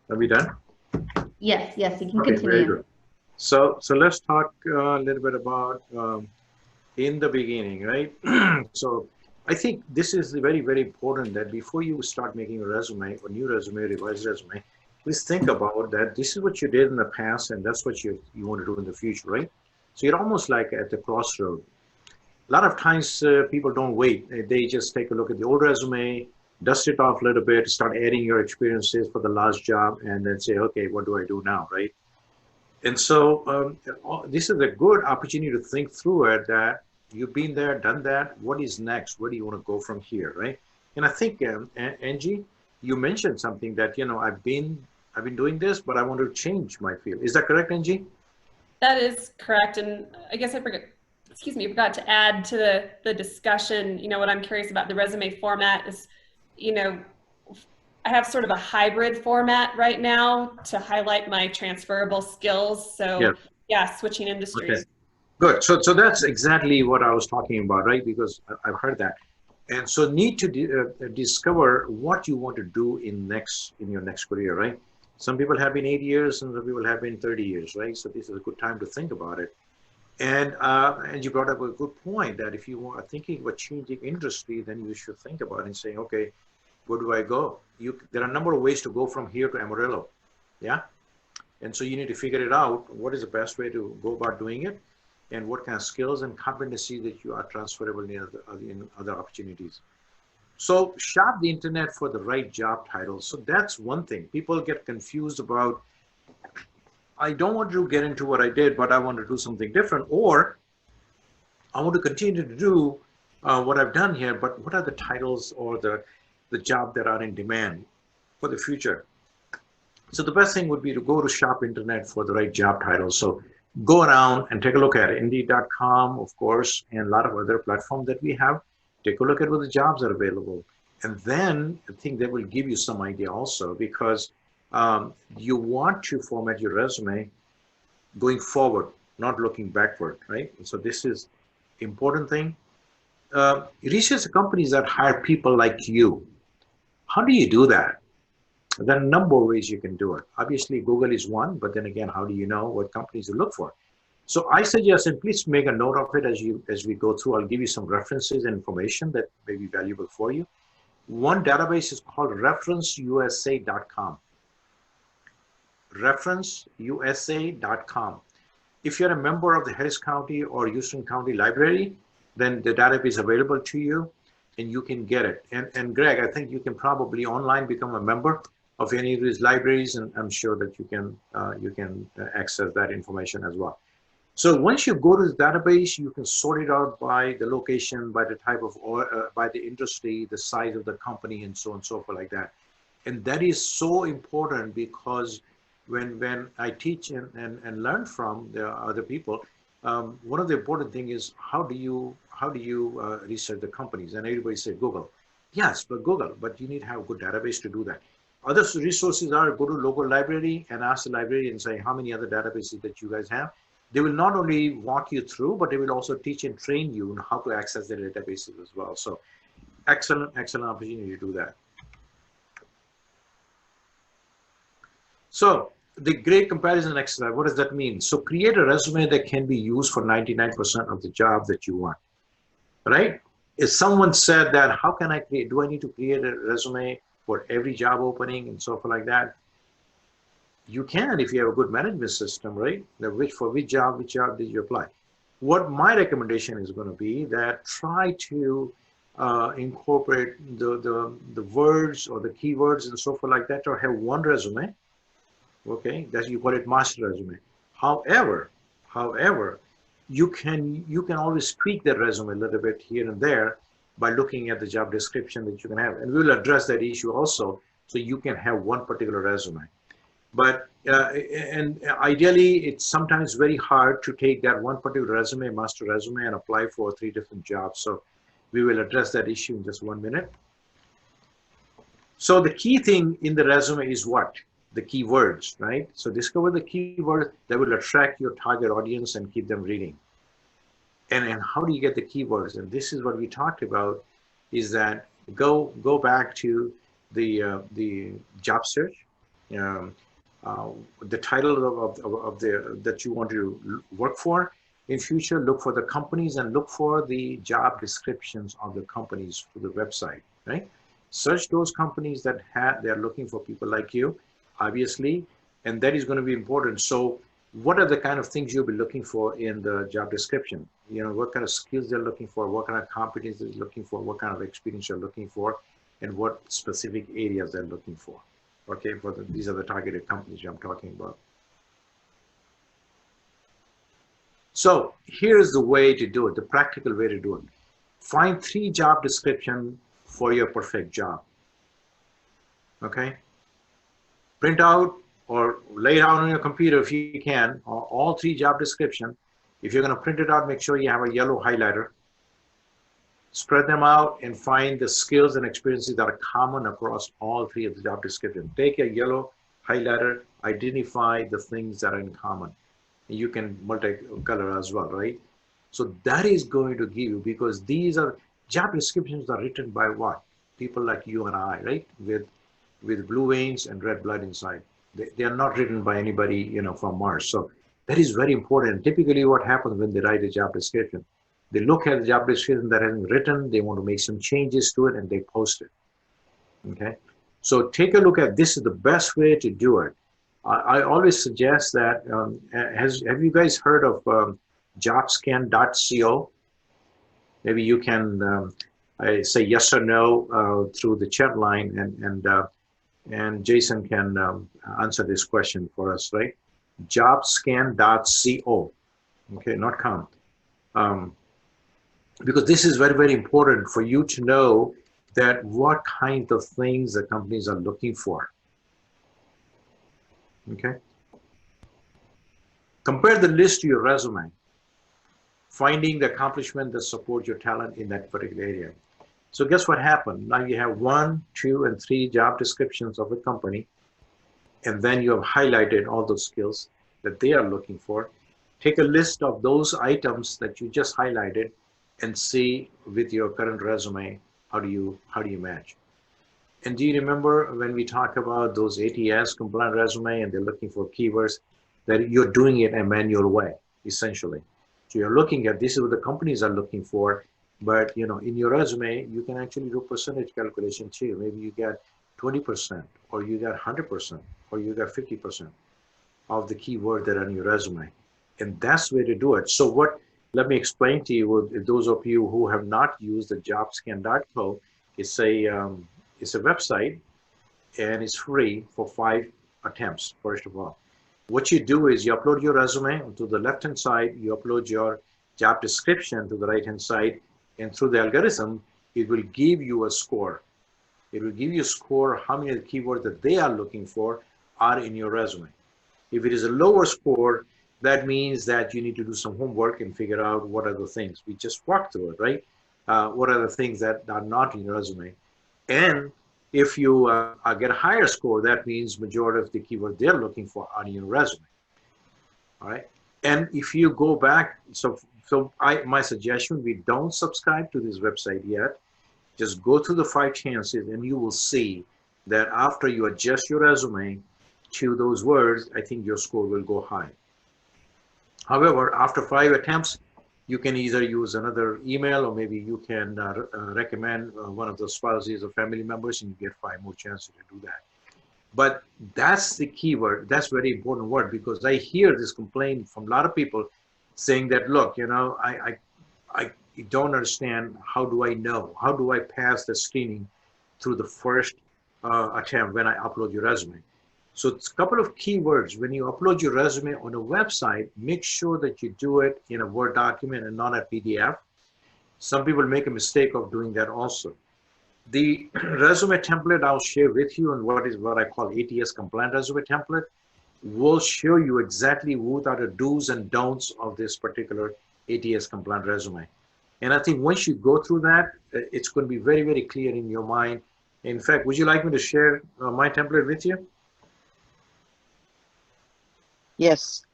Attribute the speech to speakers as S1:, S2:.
S1: Are we done?
S2: Yes, yes, you can
S1: Okay, very
S2: continue.
S1: good. So let's talk a little bit about in the beginning, right? So I think this is very, very important that before you start making a resume or new resume, revised resume, please think about that this is what you did in the past and that's what you want to do in the future, right? So you're almost like at the crossroad. A lot of times people don't wait. They just take a look at the old resume, dust it off a little bit, start adding your experiences for the last job, and then say, okay, what do I do now, right? And so this is a good opportunity to think through it that you've been there, done that. What is next? Where do you want to go from here, right? And I think, Angie, you mentioned something that, I've been doing this, but I want to change my field. Is that correct, Angie?
S3: That is correct. And I guess I forgot to add to the discussion, what I'm curious about the resume format is, I have sort of a hybrid format right now to highlight my transferable skills. So yeah, switching industries.
S1: Okay. Good. So that's exactly what I was talking about, right? Because I've heard that. And so need to discover what you want to do in your next career, right? Some people have been 8 years, and some people have been 30 years, right? So this is a good time to think about it. And you brought up a good point that if you are thinking about changing industry, then you should think about it and saying, okay, where do I go? There are a number of ways to go from here to Amarillo, yeah? And so you need to figure it out. What is the best way to go about doing it? And what kind of skills and competency that you are transferable in other opportunities. So shop the internet for the right job title. So that's one thing. People get confused about, I don't want to get into what I did, but I want to do something different, or I want to continue to do what I've done here, but what are the titles or the job that are in demand for the future? So the best thing would be to go to shop internet for the right job title. So go around and take a look at it. Indeed.com, of course, and a lot of other platforms that we have. Take a look at what the jobs are available. And then I think that will give you some idea also, because you want to format your resume going forward, not looking backward, right? And so this is important thing. Research companies that hire people like you. How do you do that? There are a number of ways you can do it. Obviously, Google is one, but then again, how do you know what companies to look for? So I suggest, and please make a note of it as we go through. I'll give you some references and information that may be valuable for you. One database is called referenceusa.com. Referenceusa.com. If you're a member of the Harris County or Houston County Library, then the database is available to you and you can get it. And Greg, I think you can probably online become a member of any of these libraries, and I'm sure that you can access that information as well. So once you go to the database, you can sort it out by the location, by the type of, by the industry, the size of the company, and so on and so forth like that. And that is so important because when I teach and learn from the other people, one of the important things is how do you research the companies? And everybody said Google. Yes, but Google, but you need to have a good database to do that. Other resources are go to local library and ask the library and say how many other databases that you guys have. They will not only walk you through, but they will also teach and train you on how to access their databases as well. So excellent opportunity to do that. So the great comparison exercise, what does that mean? So create a resume that can be used for 99% of the job that you want, right? If someone said that, how can I create, do I need to create a resume for every job opening and so forth like that? You can if you have a good management system, right? For which job did you apply? What my recommendation is going to be that try to incorporate the words or the keywords and so forth like that, or have one resume, okay? That you call it master resume. However, you can always tweak that resume a little bit here and there by looking at the job description that you can have, and we will address that issue also, so you can have one particular resume. But and ideally, it's sometimes very hard to take that one particular resume, master resume, and apply for 3 different jobs. So we will address that issue in just 1 minute. So the key thing in the resume is what? The keywords, right? So discover the keywords that will attract your target audience and keep them reading. And how do you get the keywords? And this is what we talked about, is that go back to the job search, um, the title of the that you want to work for in future. Look for the companies and look for the job descriptions of the companies for the website, right? Search those companies that they're looking for people like you, obviously, and that is going to be important. So what are the kind of things you'll be looking for in the job description? You know, what kind of skills they're looking for, what kind of competencies they're looking for, what kind of experience you're looking for, and what specific areas they're looking for. Okay, these are the targeted companies I'm talking about. So here's the way to do it, the practical way to do it. Find 3 job descriptions for your perfect job. Okay? Print out or lay it out on your computer if you can, all 3 job descriptions. If you're going to print it out, make sure you have a yellow highlighter. Spread them out and find the skills and experiences that are common across all 3 of the job descriptions. Take a yellow highlighter, identify the things that are in common. And you can multicolor as well, right? So that is going to give you, because these are job descriptions are written by what? People like you and I, right? With blue veins and red blood inside. They are not written by anybody, you know, from Mars. So that is very important. Typically what happens when they write a job description, they look at the job description that has been written, they want to make some changes to it, and they post it. Okay, so take a look at this. Is the best way to do it. I always suggest that. Have you guys heard of jobscan.co? Maybe you can say yes or no through the chat line, and Jason can answer this question for us, right? Jobscan.co. Okay, not com. Because this is very, very important for you to know that what kind of things the companies are looking for. Okay. Compare the list to your resume, finding the accomplishment that support your talent in that particular area. So guess what happened? Now you have 1, 2, and 3 job descriptions of a company, and then you have highlighted all those skills that they are looking for. Take a list of those items that you just highlighted and see with your current resume, how do you match? And do you remember when we talk about those ATS compliant resume and they're looking for keywords, that you're doing it in a manual way, essentially. So you're looking at this is what the companies are looking for, but you know, in your resume, you can actually do percentage calculation too. Maybe you get 20%, or you got 100%, or you got 50% of the keyword that are on your resume. And that's the way to do it. So let me explain to you, those of you who have not used the jobscan.co, it's a website, and it's free for 5 attempts, first of all. What you do is you upload your resume to the left-hand side, you upload your job description to the right-hand side, and through the algorithm, it will give you a score. It will give you a score how many of the keywords that they are looking for are in your resume. If it is a lower score, that means that you need to do some homework and figure out what are the things. We just walked through it, right? What are the things that are not in your resume? And if you get a higher score, that means majority of the keywords they're looking for are in your resume. All right. And if you go back, my suggestion, we don't subscribe to this website yet. Just go through the 5 chances and you will see that after you adjust your resume to those words, I think your score will go high. However, after 5 attempts, you can either use another email, or maybe you can recommend one of the spouses or family members, and you get 5 more chances to do that. But that's the key word. That's very important word, because I hear this complaint from a lot of people saying that, look, you know, I don't understand. How do I know? How do I pass the screening through the first attempt when I upload your resume? So it's a couple of keywords. When you upload your resume on a website, make sure that you do it in a Word document and not a PDF. Some people make a mistake of doing that also. The resume template I'll share with you, and what I call ATS compliant resume template, will show you exactly what are the do's and don'ts of this particular ATS compliant resume. And I think once you go through that, it's going to be very, very clear in your mind. In fact, would you like me to share my template with you?
S4: Yes.